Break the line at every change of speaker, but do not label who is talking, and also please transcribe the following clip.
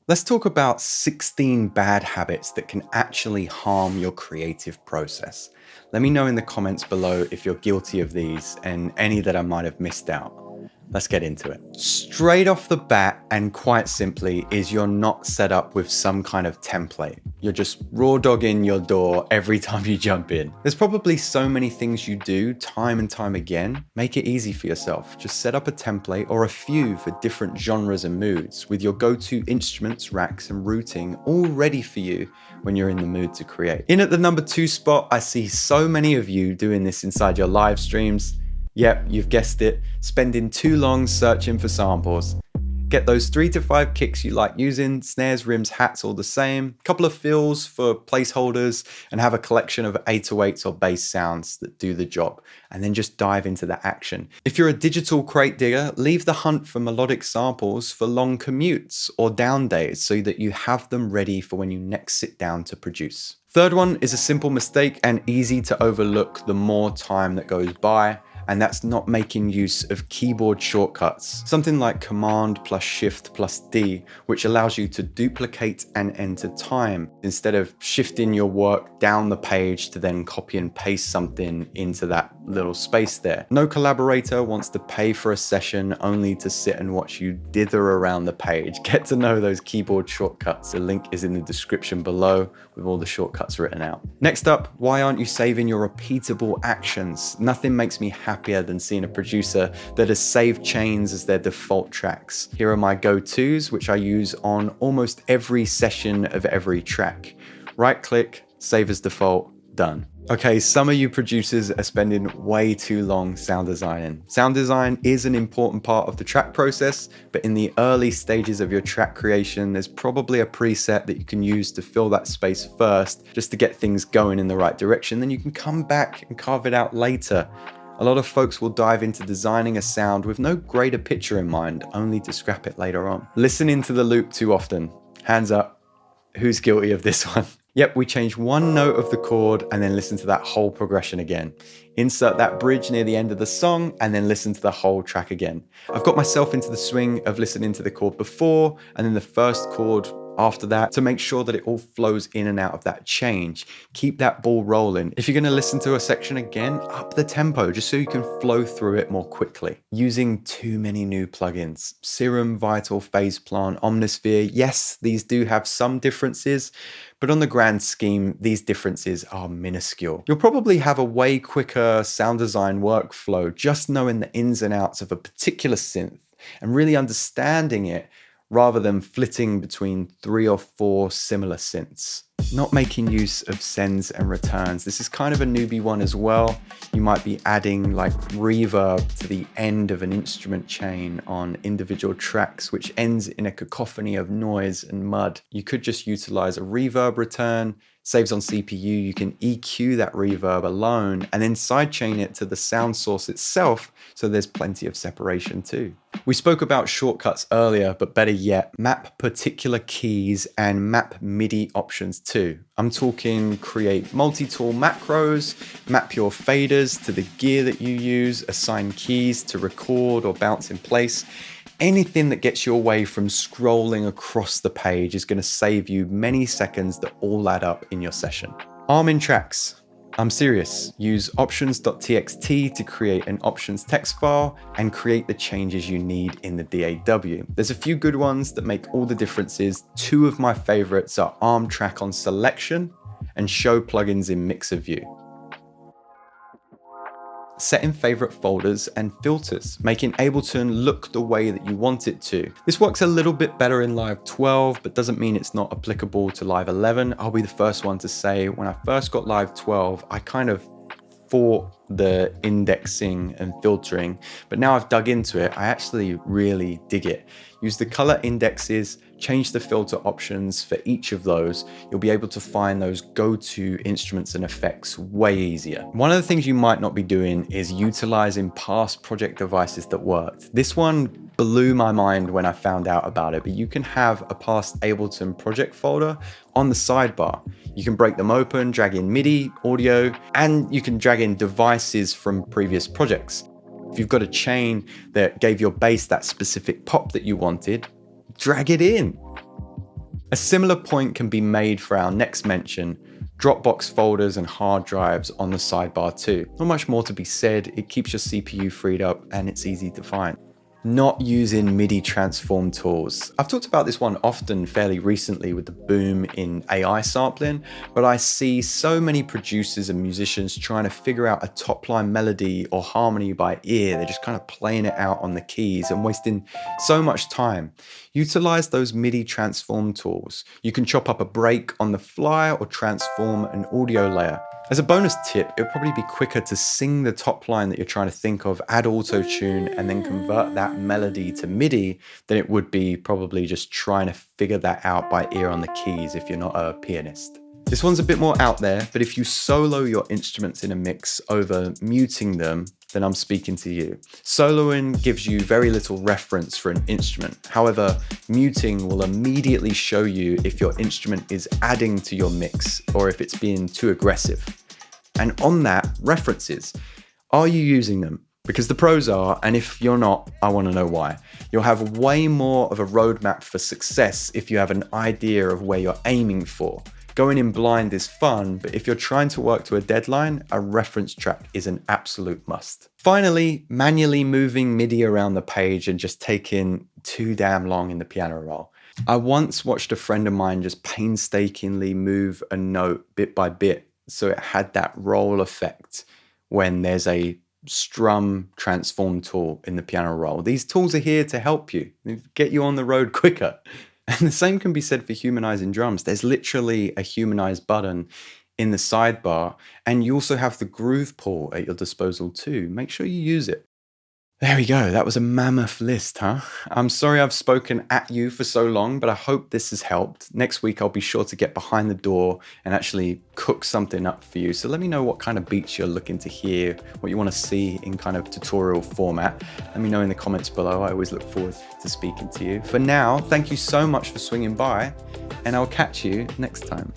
Let's talk about 16 bad habits that can actually harm your creative process. Let me know in the comments below if you're guilty of these and any that I might have missed out. Let's get into it. Straight off the bat, and quite simply, is you're not set up with some kind of template. You're just raw dogging your door every time you jump in. There's probably so many things you do time and time again. Make it easy for yourself. Just set up a template or a few for different genres and moods with your go-to instruments, racks, and routing all ready for you when you're in the mood to create. In at the number 2 spot, I see so many of you doing this inside your live streams. Yep, you've guessed it, spending too long searching for samples. Get those 3 to 5 kicks you like using, snares, rims, hats, all the same, couple of fills for placeholders, and have a collection of 808s or bass sounds that do the job, and then just dive into the action. If you're a digital crate digger, leave the hunt for melodic samples for long commutes or down days so that you have them ready for when you next sit down to produce. Third one is a simple mistake and easy to overlook the more time that goes by, and that's not making use of keyboard shortcuts. Something like Command plus Shift plus D, which allows you to duplicate and enter time instead of shifting your work down the page to then copy and paste something into that little space there. No collaborator wants to pay for a session only to sit and watch you dither around the page. Get to know those keyboard shortcuts. The link is in the description below with all the shortcuts written out. Next up, why aren't you saving your repeatable actions? Nothing makes me happier than seeing a producer that has saved chains as their default tracks. Here are my go-tos, which I use on almost every session of every track. Right click, save as default, done. Okay, some of you producers are spending way too long sound designing. Sound design is an important part of the track process, but in the early stages of your track creation, there's probably a preset that you can use to fill that space first, just to get things going in the right direction. Then you can come back and carve it out later. A lot of folks will dive into designing a sound with no greater picture in mind, only to scrap it later on. Listening to the loop too often. Hands up, who's guilty of this one? Yep, we change one note of the chord and then listen to that whole progression again. Insert that bridge near the end of the song and then listen to the whole track again. I've got myself into the swing of listening to the chord before and then the first chord after that to make sure that it all flows in and out of that change. Keep that ball rolling. If you're going to listen to a section again, up the tempo just so you can flow through it more quickly. Using too many new plugins. Serum, Vital, Phase Plant, Omnisphere. Yes, these do have some differences, but on the grand scheme, these differences are minuscule. You'll probably have a way quicker sound design workflow just knowing the ins and outs of a particular synth and really understanding it rather than flitting between 3 or 4 similar synths. Not making use of sends and returns. This is kind of a newbie one as well. You might be adding like reverb to the end of an instrument chain on individual tracks, which ends in a cacophony of noise and mud. You could just utilize a reverb return, saves on CPU, you can EQ that reverb alone and then sidechain it to the sound source itself, so there's plenty of separation too. We spoke about shortcuts earlier, but better yet, map particular keys and map MIDI options too. I'm talking create multi-tool macros, map your faders to the gear that you use, assign keys to record or bounce in place. Anything that gets you away from scrolling across the page is going to save you many seconds that all add up in your session. Arm in tracks. I'm serious. Use options.txt to create an options text file and create the changes you need in the DAW. There's a few good ones that make all the differences. 2 of my favorites are arm track on selection and show plugins in mixer view. Setting favorite folders and filters, making Ableton look the way that you want it to. This works a little bit better in Live 12, but doesn't mean it's not applicable to Live 11. I'll be the first one to say, when I first got Live 12, I kind of fought the indexing and filtering, but now I've dug into it, I actually really dig it. Use the color indexes, change the filter options for each of those. You'll be able to find those go-to instruments and effects way easier. One of the things you might not be doing is utilizing past project devices that worked. This one blew my mind when I found out about it, but you can have a past Ableton project folder on the sidebar. You can break them open, drag in MIDI, audio, and you can drag in devices from previous projects. If you've got a chain that gave your bass that specific pop that you wanted, drag it in. A similar point can be made for our next mention, Dropbox folders and hard drives on the sidebar too. Not much more to be said, it keeps your CPU freed up and it's easy to find. Not using MIDI transform tools. I've talked about this one often fairly recently with the boom in AI sampling, but I see so many producers and musicians trying to figure out a top line melody or harmony by ear. They're just kind of playing it out on the keys and wasting so much time. Utilize those MIDI transform tools. You can chop up a break on the fly or transform an audio layer. As a bonus tip, it'll probably be quicker to sing the top line that you're trying to think of, add auto-tune, and then convert that melody to MIDI than it would be probably just trying to figure that out by ear on the keys if you're not a pianist. This one's a bit more out there, but if you solo your instruments in a mix over muting them, then I'm speaking to you. Soloing gives you very little reference for an instrument. However, muting will immediately show you if your instrument is adding to your mix or if it's being too aggressive. And on that, references. Are you using them? Because the pros are, and if you're not, I want to know why. You'll have way more of a roadmap for success if you have an idea of where you're aiming for. Going in blind is fun, but if you're trying to work to a deadline, a reference track is an absolute must. Finally, manually moving MIDI around the page and just taking too damn long in the piano roll. I once watched a friend of mine just painstakingly move a note bit by bit, so it had that roll effect when there's a strum transform tool in the piano roll. These tools are here to help you, get you on the road quicker. And the same can be said for humanizing drums. There's literally a humanize button in the sidebar, and you also have the groove pull at your disposal too. Make sure you use it. There we go. That was a mammoth list, huh? I'm sorry I've spoken at you for so long, but I hope this has helped. Next week, I'll be sure to get behind the door and actually cook something up for you. So let me know what kind of beats you're looking to hear, what you want to see in kind of tutorial format. Let me know in the comments below. I always look forward to speaking to you. For now, thank you so much for swinging by, and I'll catch you next time.